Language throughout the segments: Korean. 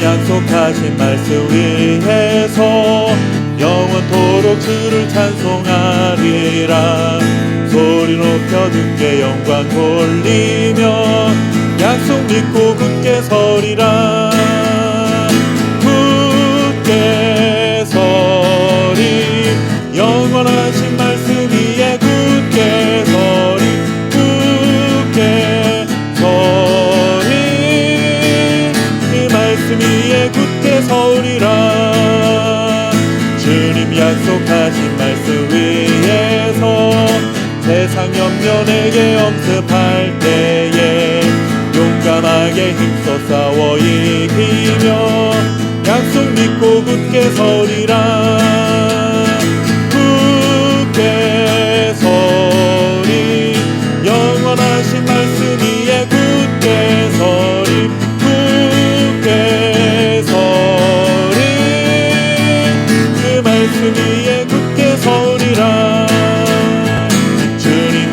약속하신 말씀 위에서 영원토록 주를 찬송하리라. 소리 높여 주께 영광 돌리며 약속 믿고 굳게 서리라. 굳게 서리 영원하신 말씀 위에 굳게 서리. 굳게 서리 그 말씀 위에 굳게 서리라. 주님 약속하신 말씀 위에서 세상 염려 내게 엄습할 때에 용감하게 힘써 싸워 이기며 약속 믿고 굳게 서리라. 굳게 서리 영원하신 말씀 위에 굳게 서리. 굳게 서리 그 말씀 위에 굳게 서리라.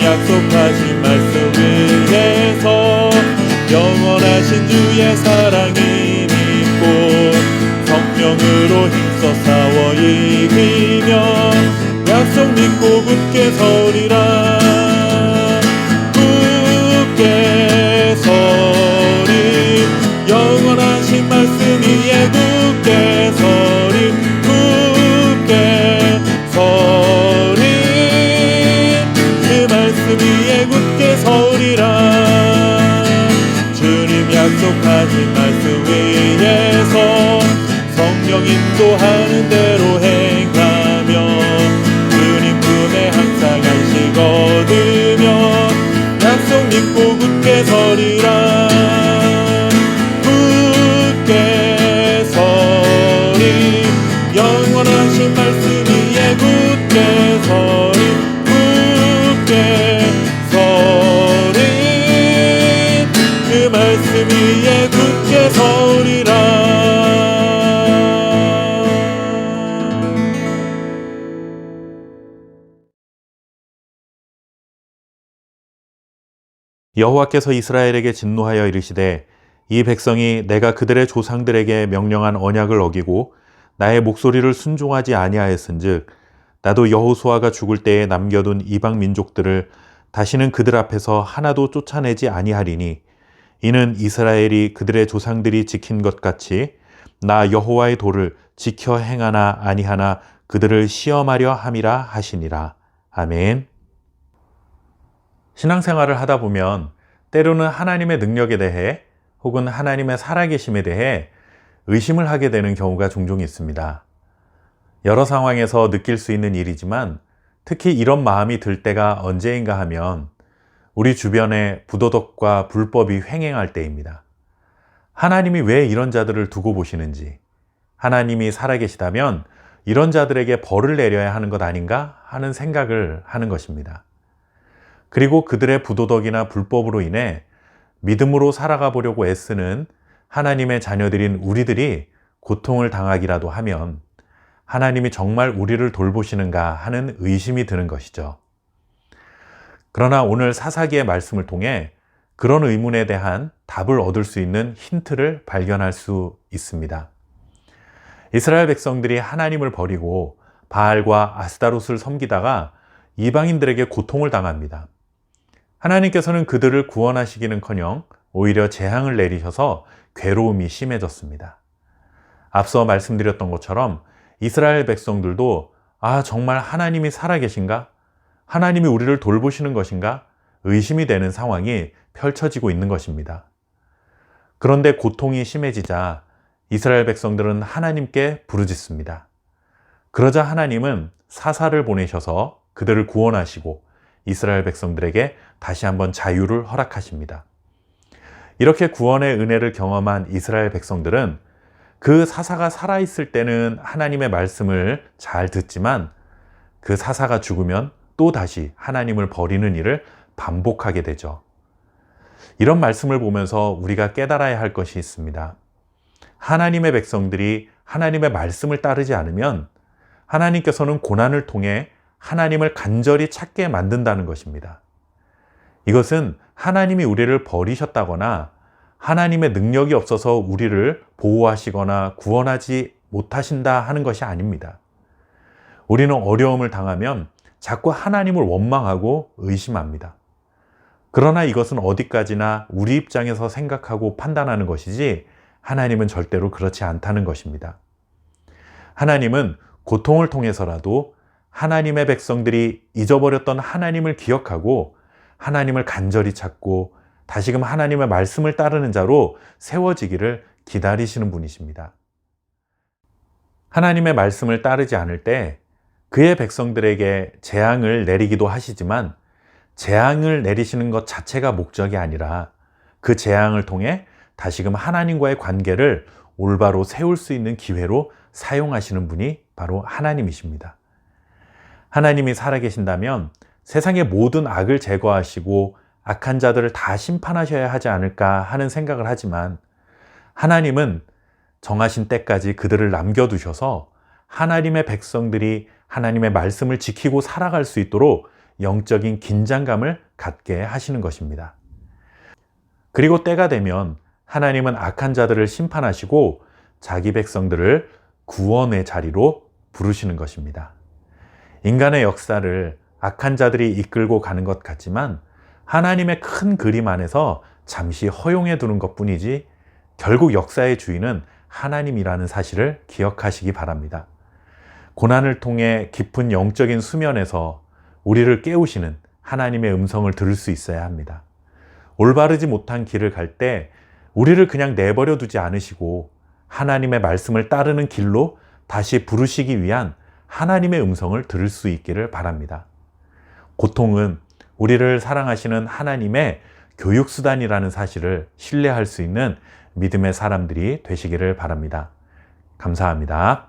약속하신 말씀 위에서 영원하신 주의 사랑이 믿고 성령으로 힘써 싸워 이기며 약속 믿고 굳게 서리라. 굳게 서리 영원하신 말씀 위에 굳게 서리. 굳게 서리 말씀 위에 굳게 서리라. 주님 약속하신 말씀 위에서 성령 인도하는 대로 행하며 주님 품에 항상 안식 얻으며 약속 믿고 굳게 서리라. 굳게 서리 영원하신 말씀 위에 굳게 서리. 서리 그 말씀 위에 굳게 서리라. 여호와께서 이스라엘에게 진노하여 이르시되 이 백성이 내가 그들의 조상들에게 명령한 언약을 어기고 나의 목소리를 순종하지 아니하였은즉 나도 여호수아가 죽을 때에 남겨둔 이방 민족들을 다시는 그들 앞에서 하나도 쫓아내지 아니하리니 이는 이스라엘이 그들의 조상들이 지킨 것 같이 나 여호와의 도를 지켜 행하나 아니하나 그들을 시험하려 함이라 하시니라. 아멘. 신앙생활을 하다 보면 때로는 하나님의 능력에 대해 혹은 하나님의 살아계심에 대해 의심을 하게 되는 경우가 종종 있습니다. 여러 상황에서 느낄 수 있는 일이지만 특히 이런 마음이 들 때가 언제인가 하면 우리 주변에 부도덕과 불법이 횡행할 때입니다. 하나님이 왜 이런 자들을 두고 보시는지, 하나님이 살아계시다면 이런 자들에게 벌을 내려야 하는 것 아닌가 하는 생각을 하는 것입니다. 그리고 그들의 부도덕이나 불법으로 인해 믿음으로 살아가 보려고 애쓰는 하나님의 자녀들인 우리들이 고통을 당하기라도 하면 하나님이 정말 우리를 돌보시는가 하는 의심이 드는 것이죠. 그러나 오늘 사사기의 말씀을 통해 그런 의문에 대한 답을 얻을 수 있는 힌트를 발견할 수 있습니다. 이스라엘 백성들이 하나님을 버리고 바알과 아스다롯을 섬기다가 이방인들에게 고통을 당합니다. 하나님께서는 그들을 구원하시기는커녕 오히려 재앙을 내리셔서 괴로움이 심해졌습니다. 앞서 말씀드렸던 것처럼 이스라엘 백성들도 정말 하나님이 살아계신가? 하나님이 우리를 돌보시는 것인가? 의심이 되는 상황이 펼쳐지고 있는 것입니다. 그런데 고통이 심해지자 이스라엘 백성들은 하나님께 부르짖습니다. 그러자 하나님은 사사를 보내셔서 그들을 구원하시고 이스라엘 백성들에게 다시 한번 자유를 허락하십니다. 이렇게 구원의 은혜를 경험한 이스라엘 백성들은 그 사사가 살아있을 때는 하나님의 말씀을 잘 듣지만 그 사사가 죽으면 또 다시 하나님을 버리는 일을 반복하게 되죠. 이런 말씀을 보면서 우리가 깨달아야 할 것이 있습니다. 하나님의 백성들이 하나님의 말씀을 따르지 않으면 하나님께서는 고난을 통해 하나님을 간절히 찾게 만든다는 것입니다. 이것은 하나님이 우리를 버리셨다거나 하나님의 능력이 없어서 우리를 보호하시거나 구원하지 못하신다 하는 것이 아닙니다. 우리는 어려움을 당하면 자꾸 하나님을 원망하고 의심합니다. 그러나 이것은 어디까지나 우리 입장에서 생각하고 판단하는 것이지 하나님은 절대로 그렇지 않다는 것입니다. 하나님은 고통을 통해서라도 하나님의 백성들이 잊어버렸던 하나님을 기억하고 하나님을 간절히 찾고 다시금 하나님의 말씀을 따르는 자로 세워지기를 기다리시는 분이십니다. 하나님의 말씀을 따르지 않을 때 그의 백성들에게 재앙을 내리기도 하시지만 재앙을 내리시는 것 자체가 목적이 아니라 그 재앙을 통해 다시금 하나님과의 관계를 올바로 세울 수 있는 기회로 사용하시는 분이 바로 하나님이십니다. 하나님이 살아계신다면 세상의 모든 악을 제거하시고 악한 자들을 다 심판하셔야 하지 않을까 하는 생각을 하지만 하나님은 정하신 때까지 그들을 남겨두셔서 하나님의 백성들이 하나님의 말씀을 지키고 살아갈 수 있도록 영적인 긴장감을 갖게 하시는 것입니다. 그리고 때가 되면 하나님은 악한 자들을 심판하시고 자기 백성들을 구원의 자리로 부르시는 것입니다. 인간의 역사를 악한 자들이 이끌고 가는 것 같지만 하나님의 큰 그림 안에서 잠시 허용해 두는 것뿐이지 결국 역사의 주인은 하나님이라는 사실을 기억하시기 바랍니다. 고난을 통해 깊은 영적인 수면에서 우리를 깨우시는 하나님의 음성을 들을 수 있어야 합니다. 올바르지 못한 길을 갈 때 우리를 그냥 내버려 두지 않으시고 하나님의 말씀을 따르는 길로 다시 부르시기 위한 하나님의 음성을 들을 수 있기를 바랍니다. 고통은 우리를 사랑하시는 하나님의 교육수단이라는 사실을 신뢰할 수 있는 믿음의 사람들이 되시기를 바랍니다. 감사합니다.